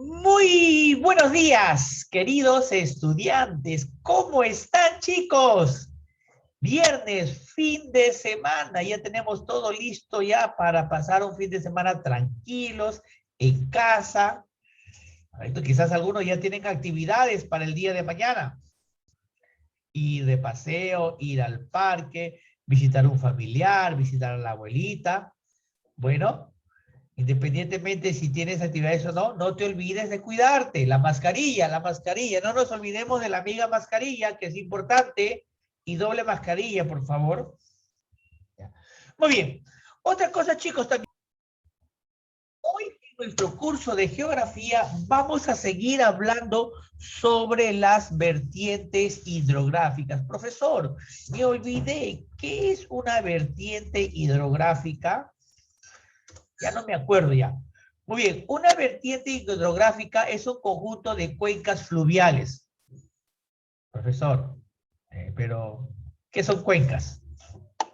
Muy buenos días, queridos estudiantes. ¿Cómo están, chicos? Viernes, fin de semana. Ya tenemos todo listo ya para pasar un fin de semana tranquilos en casa. Esto quizás algunos ya tienen actividades para el día de mañana. Ir de paseo, ir al parque, visitar a un familiar, visitar a la abuelita. Bueno, independientemente si tienes actividades o no, no te olvides de cuidarte. La mascarilla. No nos olvidemos de la amiga mascarilla, que es importante. Y doble mascarilla, por favor. Muy bien. Otra cosa, chicos, también. Hoy en nuestro curso de geografía vamos a seguir hablando sobre las vertientes hidrográficas. Profesor, me olvidé, ¿qué es una vertiente hidrográfica? Ya no me acuerdo ya. Muy bien, una vertiente hidrográfica es un conjunto de cuencas fluviales. Profesor, pero ¿qué son cuencas?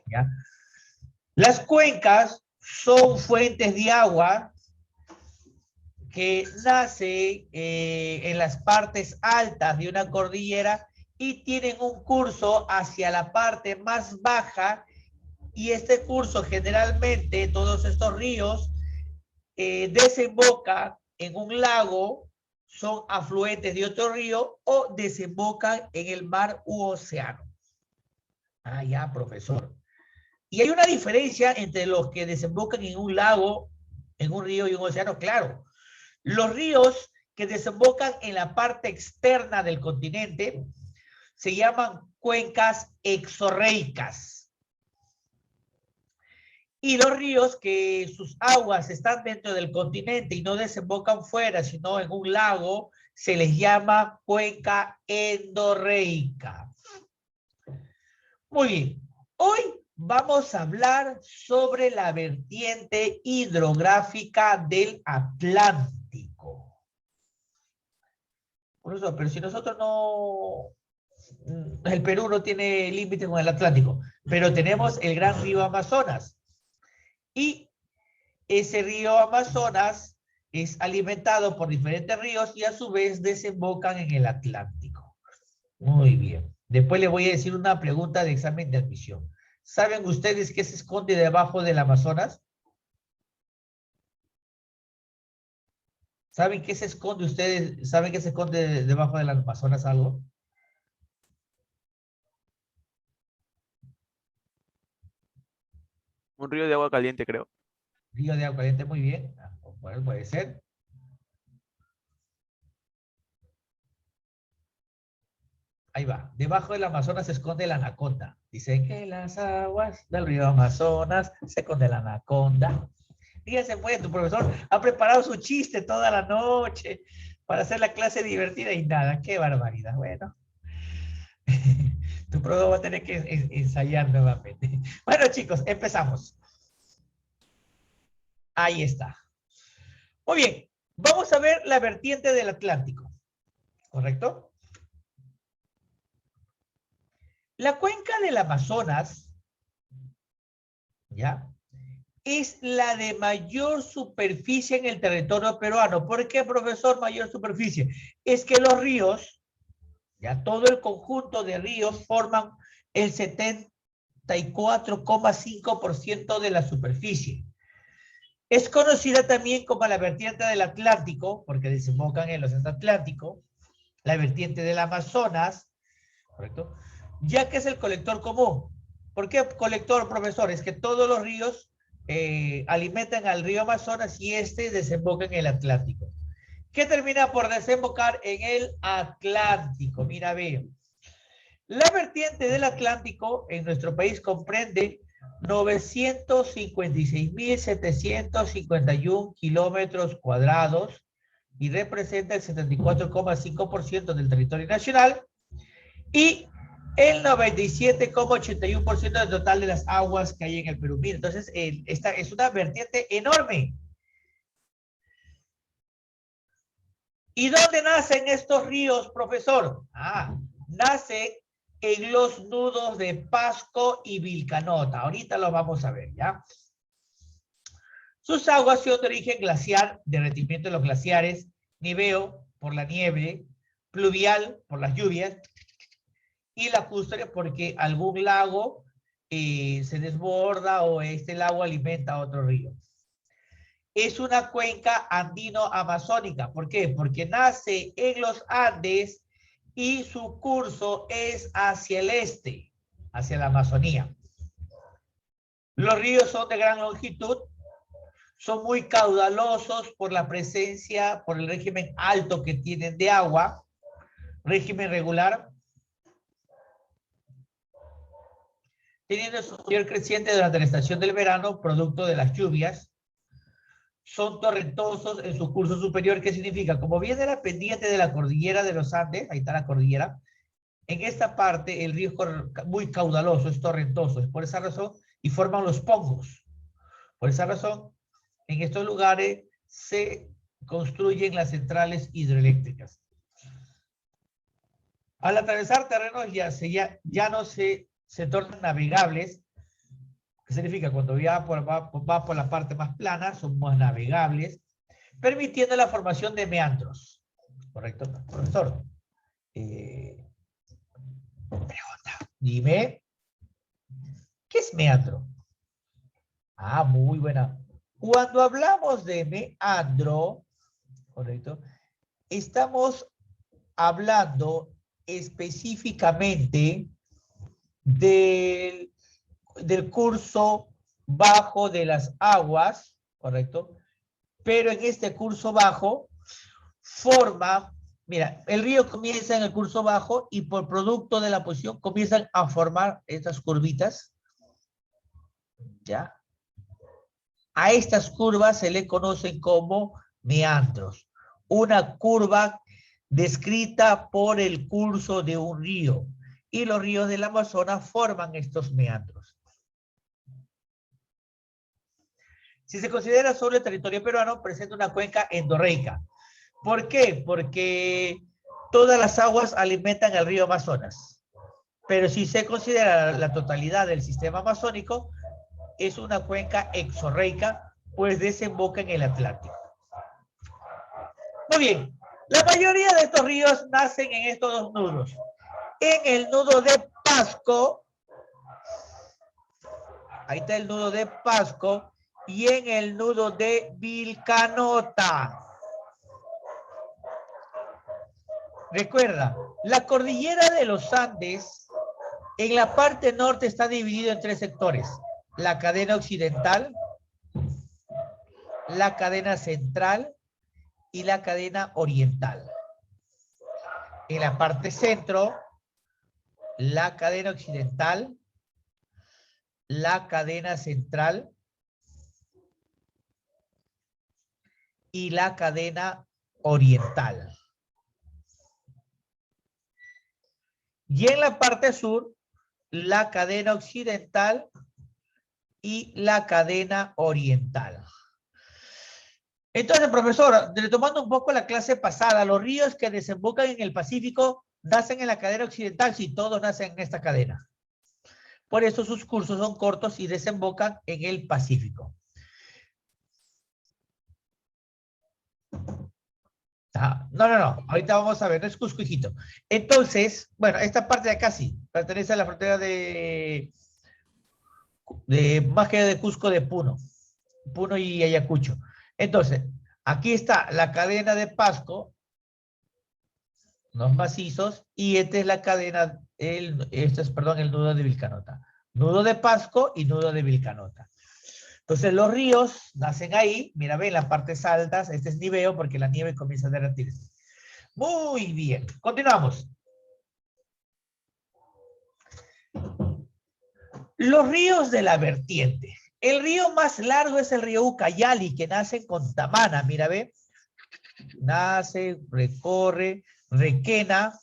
¿Ya? Las cuencas son fuentes de agua que nacen en las partes altas de una cordillera y tienen un curso hacia la parte más baja, y este curso generalmente, todos estos ríos, desembocan en un lago, son afluentes de otro río o desembocan en el mar u océano. Ah, ya, profesor. Y hay una diferencia entre los que desembocan en un lago, en un río y un océano, claro. Los ríos que desembocan en la parte externa del continente se llaman cuencas exorreicas. Y los ríos que sus aguas están dentro del continente y no desembocan fuera, sino en un lago, se les llama cuenca endorreica. Muy bien. Hoy vamos a hablar sobre la vertiente hidrográfica del Atlántico. Por eso, pero si nosotros no... El Perú no tiene límite con el Atlántico, pero tenemos el gran río Amazonas. Y ese río Amazonas es alimentado por diferentes ríos y a su vez desembocan en el Atlántico. Muy bien. Después le voy a decir una pregunta de examen de admisión. ¿Saben ustedes qué se esconde debajo del Amazonas? ¿Saben qué se esconde ustedes? ¿Saben qué se esconde debajo del Amazonas algo? Un río de agua caliente, creo. Río de agua caliente, muy bien. Bueno, puede ser. Ahí va. Debajo del Amazonas se esconde la anaconda. Dicen que las aguas del río Amazonas se esconde la anaconda. Fíjense, pues, tu profesor ha preparado su chiste toda la noche para hacer la clase divertida y nada. Qué barbaridad. Bueno, tu profesor va a tener que ensayar nuevamente. Bueno, chicos, empezamos. Ahí está. Muy bien. Vamos a ver la vertiente del Atlántico. ¿Correcto? La cuenca del Amazonas, ¿ya?, es la de mayor superficie en el territorio peruano. ¿Por qué, profesor, mayor superficie? Es que los ríos, ya todo el conjunto de ríos forman el 74,5% de la superficie. Es conocida también como la vertiente del Atlántico, porque desembocan en los Atlánticos, la vertiente del Amazonas, ¿correcto?, ya que es el colector común. ¿Por qué colector, profesor? Es que todos los ríos alimentan al río Amazonas y este desemboca en el Atlántico. ¿Qué termina por desembocar en el Atlántico? Mira, ve. La vertiente del Atlántico en nuestro país comprende 956.751 kilómetros cuadrados y representa el 74,5% del territorio nacional y el 97,81% del total de las aguas que hay en el Perú. Mira, entonces, esta es una vertiente enorme. ¿Y dónde nacen estos ríos, profesor? Nacen en los nudos de Pasco y Vilcanota. Ahorita lo vamos a ver, ¿ya? Sus aguas son de origen glaciar, derretimiento de los glaciares, niveo por la nieve, pluvial por las lluvias y lacustre porque algún lago se desborda o este lago alimenta a otro río. Es una cuenca andino-amazónica. ¿Por qué? Porque nace en los Andes y su curso es hacia el este, hacia la Amazonía. Los ríos son de gran longitud, son muy caudalosos por la presencia, por el régimen alto que tienen de agua, régimen regular, teniendo su mayor creciente durante la estación del verano, producto de las lluvias. Son torrentosos en su curso superior. ¿Qué significa? Como viene la pendiente de la cordillera de los Andes, ahí está la cordillera, en esta parte el río es muy caudaloso, es torrentoso, es por esa razón, y forman los pongos. Por esa razón, en estos lugares se construyen las centrales hidroeléctricas. Al atravesar terrenos ya no se tornan navegables. ¿Qué significa? Cuando va por la parte más plana, son más navegables, permitiendo la formación de meandros. ¿Correcto, profesor? Pregunta. Dime, ¿qué es meandro? Ah, muy buena. Cuando hablamos de meandro, correcto, estamos hablando específicamente del curso bajo de las aguas, correcto, pero en este curso bajo forma, mira, el río comienza en el curso bajo y por producto de la posición comienzan a formar estas curvitas, ¿ya? A estas curvas se le conocen como meandros. Una curva descrita por el curso de un río. Y los ríos del Amazonas forman estos meandros. Si se considera solo el territorio peruano, presenta una cuenca endorreica. ¿Por qué? Porque todas las aguas alimentan el río Amazonas. Pero si se considera la totalidad del sistema amazónico, es una cuenca exorreica, pues desemboca en el Atlántico. Muy bien, la mayoría de estos ríos nacen en estos dos nudos. En el nudo de Pasco, ahí está el nudo de Pasco, y en el nudo de Vilcanota. Recuerda, la cordillera de los Andes, en la parte norte está dividida en tres sectores. La cadena occidental, la cadena central y la cadena oriental. En la parte centro, la cadena occidental, la cadena central y la cadena oriental. Y en la parte sur, la cadena occidental y la cadena oriental. Entonces, profesor, retomando un poco la clase pasada, los ríos que desembocan en el Pacífico nacen en la cadena occidental, si todos nacen en esta cadena. Por eso sus cursos son cortos y desembocan en el Pacífico. No. Ahorita vamos a ver, no es Cusco, hijito. Entonces, bueno, esta parte de acá sí, pertenece a la frontera de más que de Cusco, de Puno y Ayacucho. Entonces, aquí está la cadena de Pasco, los macizos, y esta es la cadena, este es, perdón, el nudo de Vilcanota. Nudo de Pasco y nudo de Vilcanota. Entonces, los ríos nacen ahí. Mira, ven las partes altas. Este es niveo porque la nieve comienza a derretirse. Muy bien. Continuamos. Los ríos de la vertiente. El río más largo es el río Ucayali, que nace en Contamana. Mira, ve. Nace, recorre, Requena,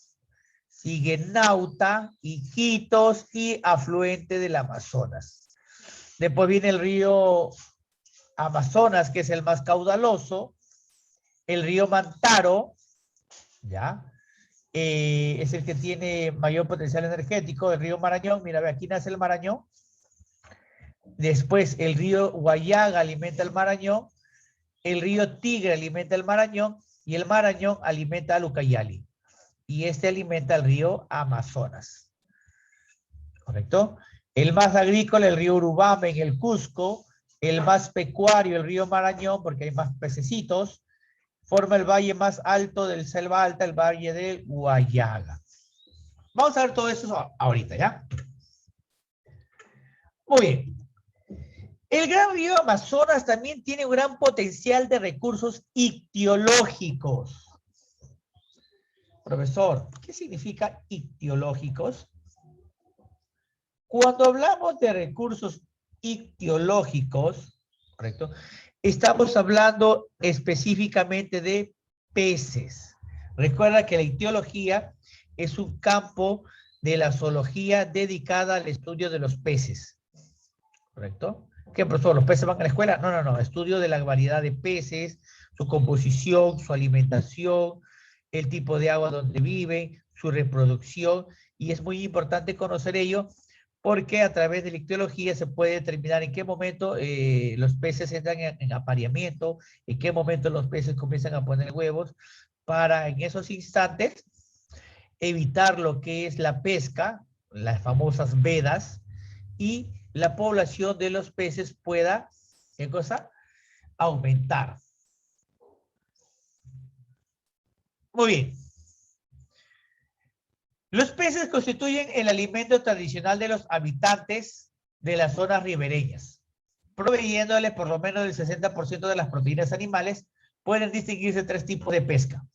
sigue Nauta, Iquitos y afluente del Amazonas. Después viene el río Amazonas, que es el más caudaloso. El río Mantaro, ¿ya? Es el que tiene mayor potencial energético. El río Marañón, mira, ve, aquí nace el Marañón. Después el río Guayaga alimenta el Marañón. El río Tigre alimenta el Marañón. y el Marañón alimenta al Ucayali. Y este alimenta al río Amazonas. ¿Correcto? El más agrícola, el río Urubamba en el Cusco. El más pecuario, el río Marañón, porque hay más pececitos. Forma el valle más alto del Selva Alta, el valle del Huallaga. Vamos a ver todo eso ahorita, ¿ya? Muy bien. El gran río Amazonas también tiene un gran potencial de recursos ictiológicos. Profesor, ¿qué significa ictiológicos? Cuando hablamos de recursos ictiológicos, ¿correcto? Estamos hablando específicamente de peces. Recuerda que la ictiología es un campo de la zoología dedicada al estudio de los peces. ¿Correcto? ¿Qué, profesor? ¿Los peces van a la escuela? No, no, no. Estudio de la variedad de peces, su composición, su alimentación, el tipo de agua donde viven, su reproducción. Y es muy importante conocer ello porque a través de la ictiología se puede determinar en qué momento los peces entran en apareamiento, en qué momento los peces comienzan a poner huevos, para en esos instantes evitar lo que es la pesca, las famosas vedas, y la población de los peces pueda, ¿qué cosa? Aumentar. Muy bien. Los peces constituyen el alimento tradicional de los habitantes de las zonas ribereñas, proveyéndoles por lo menos el 60% de las proteínas animales. Pueden distinguirse tres tipos de pesca.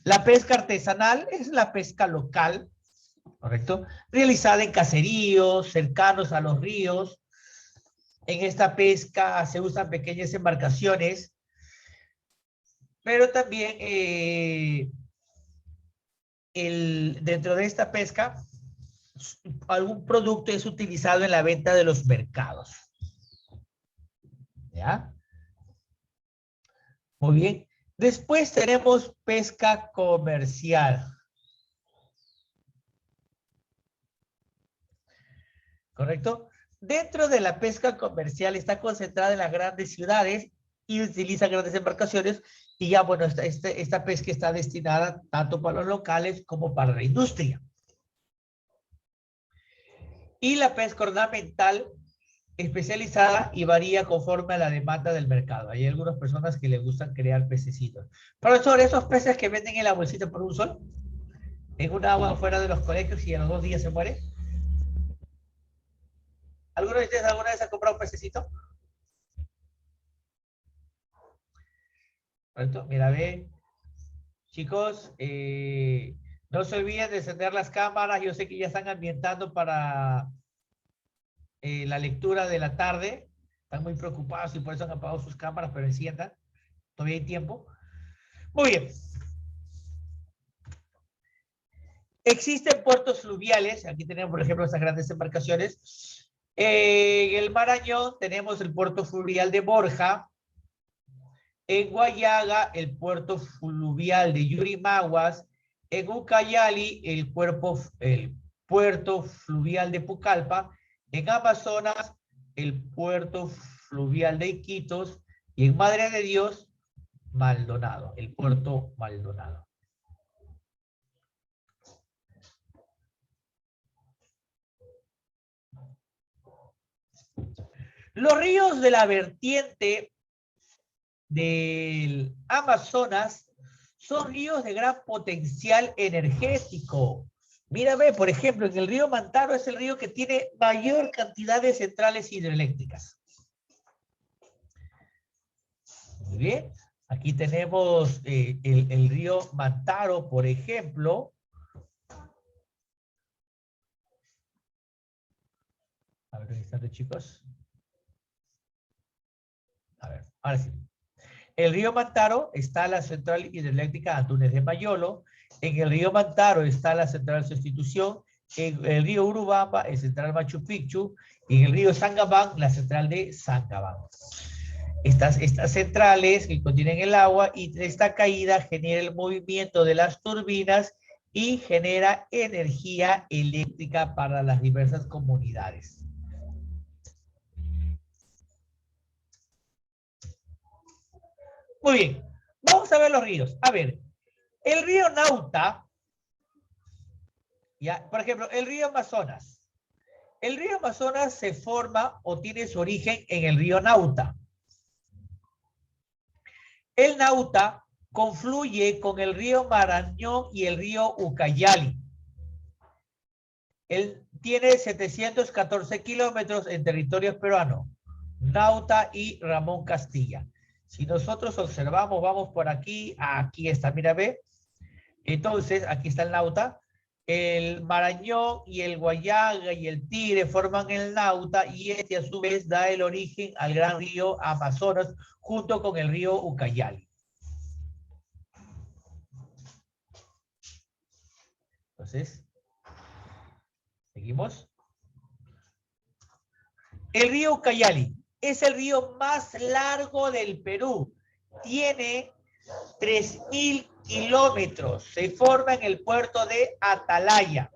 La pesca artesanal es la pesca local, ¿correcto? Realizada en caseríos, cercanos a los ríos. En esta pesca se usan pequeñas embarcaciones, pero también dentro de esta pesca, algún producto es utilizado en la venta de los mercados. ¿Ya? Muy bien. Después tenemos pesca comercial. ¿Correcto? Dentro de la pesca comercial está concentrada en las grandes ciudades y utiliza grandes embarcaciones y ya, bueno, esta pesca está destinada tanto para los locales como para la industria. Y la pesca ornamental especializada y varía conforme a la demanda del mercado. Hay algunas personas que les gustan crear pececitos. Profesor, esos peces que venden en la bolsita por un sol, en un agua fuera de los colegios y a los 2 días se muere. ¿Alguno de ustedes alguna vez ha comprado un pececito? ¿Correcto? Mira, ve, chicos, no se olviden de encender las cámaras. Yo sé que ya están ambientando para la lectura de la tarde. Están muy preocupados y por eso han apagado sus cámaras, pero enciendan. Todavía hay tiempo. Muy bien. Existen puertos fluviales. Aquí tenemos, por ejemplo, estas grandes embarcaciones. En el Marañón tenemos el puerto fluvial de Borja. En Huallaga, el puerto fluvial de Yurimaguas. En Ucayali, el puerto fluvial de Pucallpa. En Amazonas, el puerto fluvial de Iquitos. Y en Madre de Dios, Maldonado, el puerto Maldonado. Los ríos de la vertiente del Amazonas son ríos de gran potencial energético. Mírame, por ejemplo, en el río Mantaro es el río que tiene mayor cantidad de centrales hidroeléctricas. Muy bien. Aquí tenemos el río Mantaro, por ejemplo. A ver, un instante, chicos. A ver, ahora sí. El río Mantaro está la central hidroeléctrica Antunes de Mayolo. En el río Mantaro está la central Sustitución. En el río Urubamba, el central Machu Picchu. Y en el río Sangabán, la central de Sangabán. Estas centrales que contienen el agua y esta caída genera el movimiento de las turbinas y genera energía eléctrica para las diversas comunidades. Muy bien. Vamos a ver los ríos. A ver, el río Nauta, ya, por ejemplo, el río Amazonas. El río Amazonas se forma o tiene su origen en el río Nauta. El Nauta confluye con el río Marañón y el río Ucayali. Él tiene 714 kilómetros en territorio peruano. Nauta y Ramón Castilla. Si nosotros observamos, vamos por aquí, aquí está, mira, ve. Entonces, aquí está el Nauta. El Marañón y el Guayaga y el Tigre forman el Nauta y este a su vez da el origen al gran río Amazonas junto con el río Ucayali. Entonces, seguimos. El río Ucayali es el río más largo del Perú. Tiene 3.000 kilómetros. Se forma en el puerto de Atalaya.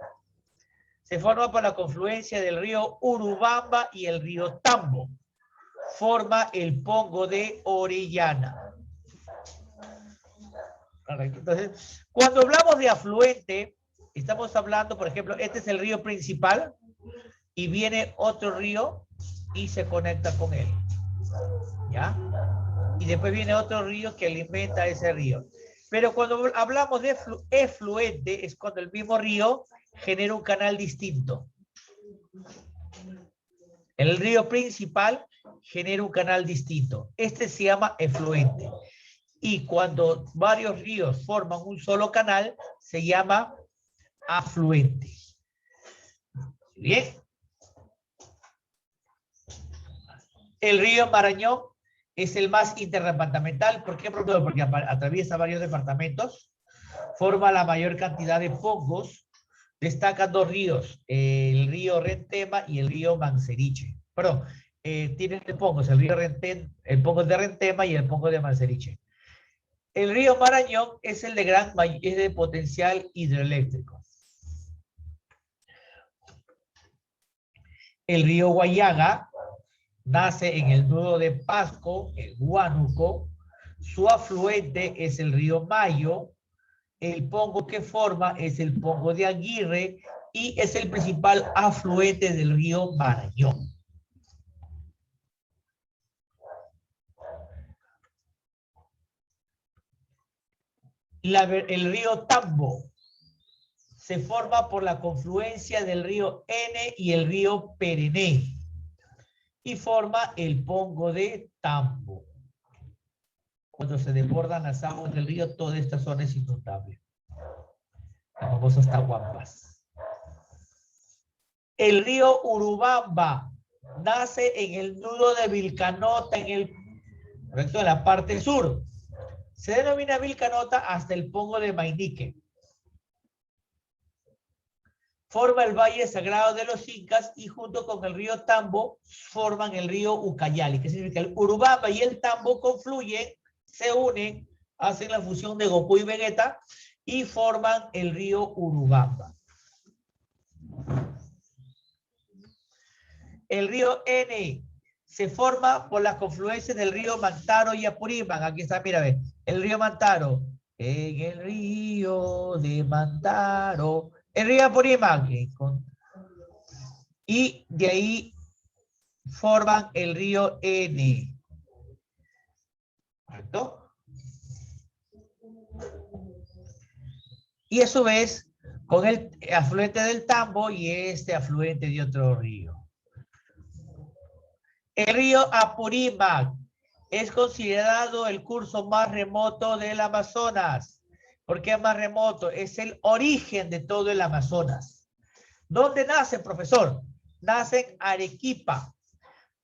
Se forma por la confluencia del río Urubamba y el río Tambo. Forma el Pongo de Orellana. Entonces, cuando hablamos de afluente, estamos hablando, por ejemplo, este es el río principal y viene otro río y se conecta con él. ¿Ya? Y después viene otro río que alimenta ese río. Pero cuando hablamos de efluente, es cuando el mismo río genera un canal distinto. El río principal genera un canal distinto. Este se llama efluente. Y cuando varios ríos forman un solo canal, se llama afluente. Bien. El río Marañón es el más interdepartamental. ¿Por qué? Porque atraviesa varios departamentos, forma la mayor cantidad de pongos. Destacan dos ríos, el río Rentema y el río Manseriche. Perdón, tienen de pongos, el río el pongo de Rentema y el pongo de Manseriche. El río Marañón es el de es de potencial hidroeléctrico. El río Guayaga nace en el nudo de Pasco, el Huánuco. Su afluente es el río Mayo. El pongo que forma es el pongo de Aguirre y es el principal afluente del río Marañón. El río Tambo se forma por la confluencia del río N y el río Perené y forma el pongo de Tambo. Cuando se desbordan las aguas del río, toda esta zona es inundable. La famosa Tahuampas. El río Urubamba nace en el nudo de Vilcanota, correcto, en la parte sur. Se denomina Vilcanota hasta el pongo de Mainique. Forma el Valle Sagrado de los Incas y junto con el río Tambo forman el río Ucayali. ¿Qué significa? El Urubamba y el Tambo confluyen, se unen, hacen la fusión de Goku y Vegeta y forman el río Urubamba. El río N se forma por las confluencias del río Mantaro y Apurímac. Aquí está, mira, ve, el río Mantaro. En el río de Mantaro. El río Apurímac. Y de ahí forman el río N. ¿Correcto? Y a su vez, con el afluente del Tambo y este afluente de otro río. El río Apurímac es considerado el curso más remoto del Amazonas. ¿Por qué más remoto? Es el origen de todo el Amazonas. ¿Dónde nace, profesor? Nace en Arequipa.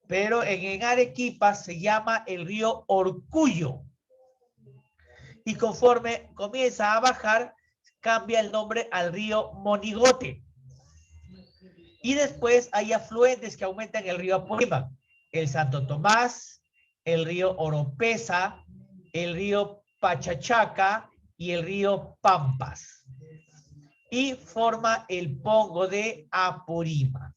Pero en Arequipa se llama el río Orcullo. Y conforme comienza a bajar, cambia el nombre al río Monigote. Y después hay afluentes que aumentan el río Apurímac. El Santo Tomás, el río Oropesa, el río Pachachaca y el río Pampas. Y forma el pongo de Apurímac.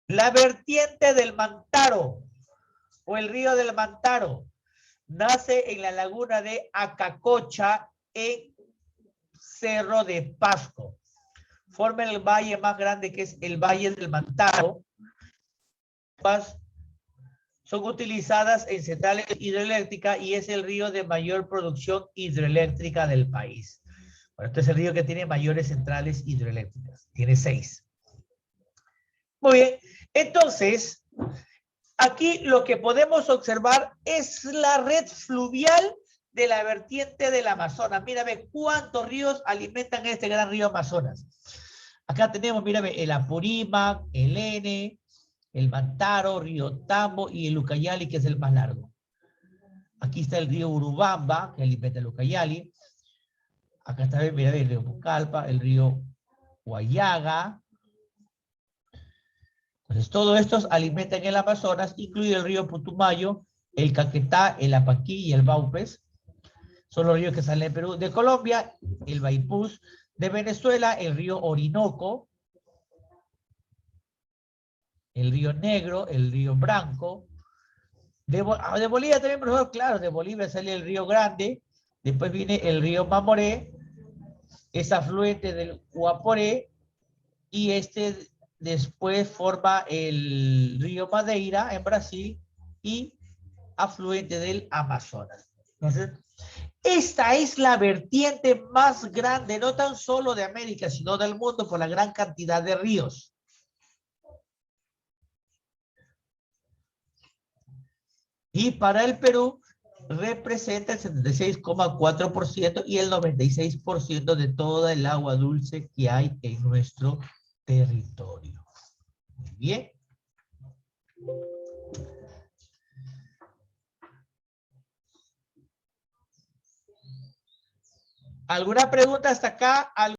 La vertiente del Mantaro o el río del Mantaro nace en la laguna de Acacocha en Cerro de Pasco. Forma el valle más grande que es el Valle del Mantaro. Son utilizadas en centrales hidroeléctricas y es el río de mayor producción hidroeléctrica del país. Bueno, este es el río que tiene mayores centrales hidroeléctricas. Tiene 6. Muy bien. Entonces, aquí lo que podemos observar es la red fluvial de la vertiente del Amazonas. Mírame cuántos ríos alimentan este gran río Amazonas. Acá tenemos, mírame, el Apurímac, el Ene, el Mantaro, Río Tambo y el Ucayali, que es el más largo. Aquí está el río Urubamba, que alimenta el Ucayali. Acá está, mira, el río Pucallpa, el río Huallaga. Entonces, todos estos alimentan el Amazonas, incluido el río Putumayo, el Caquetá, el Apaquí y el Baupés. Son los ríos que salen de Perú. De Colombia, el Maipuz. De Venezuela, el río Orinoco, el río Negro, el río Branco. De Bolivia también, profesor, claro, de Bolivia sale el río Grande, después viene el río Mamoré, es afluente del Guaporé, y este después forma el río Madeira en Brasil y afluente del Amazonas. Entonces, esta es la vertiente más grande, no tan solo de América, sino del mundo por la gran cantidad de ríos. Y para el Perú representa el 76,4% y el 96% de toda el agua dulce que hay en nuestro territorio. Muy bien. ¿Alguna pregunta hasta acá?